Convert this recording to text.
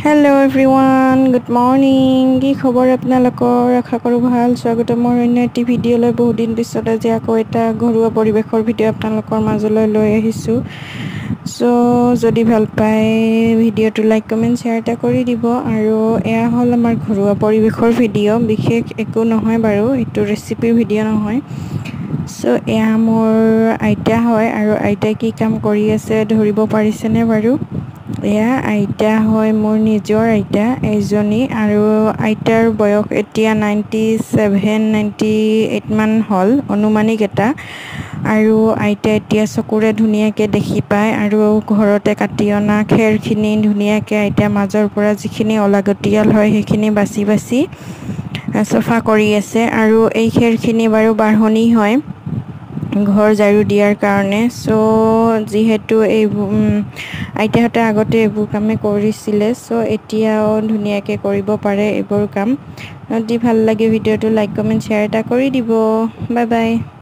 Hello everyone, good morning. কি খবৰ আপোনালোকৰ? আশা কৰোঁ ভাল। স্বাগতম মোৰ অন্য এটি ভিডিঅ'লৈ বহুত দিন পিছত আজি আকৌ এটা ঘৰুৱা পৰিৱেশৰ ভিডিঅ' আপোনালোকৰ মাজলৈ লৈ আহিছোঁ। সো যদি ভাল পায় ভিডিঅ'টো লাইক কমেন্ট শ্বেয়াৰ এটা কৰি দিব আৰু এয়া হ'ল আমাৰ ঘৰুৱা পৰিৱেশৰ ভিডিঅ'। বিশেষ একো নহয় বাৰু, এইটো ৰেচিপিৰ ভিডিঅ' নহয়। সো এয়া মোৰ আইতা হয় আৰু আইতাই কি কাম কৰি আছে ধৰিব পাৰিছেনে বাৰু? এয়া আইতা হয় মোৰ নিজৰ আইতা এজনী আৰু আইতাৰ বয়স এতিয়া 97-98 মান হ'ল অনুমানিক এটা। আৰু আইতা এতিয়া চকুৰে ধুনীয়াকৈ দেখি পায় আৰু ঘৰতে কাটি অনা খেৰখিনি ধুনীয়াকৈ আইতা মাজৰ পৰা যিখিনি অলাগতিয়াল হয় সেইখিনি বাছি বাছি চাফা কৰি আছে। আৰু এই খেৰখিনি বাৰু বাঢ়নি হয় ঘৰ ঝাৰু দিয়াৰ কাৰণে। সো যিহেতু এই আইতাহঁতে আগতে এইবোৰ কামে কৰিছিলে, সো এতিয়াও ধুনীয়াকৈ কৰিব পাৰে এইবোৰ কাম। যদি ভাল লাগে ভিডিঅ'টো লাইক কমেন্ট শ্বেয়াৰ এটা কৰি দিব। Bye bye.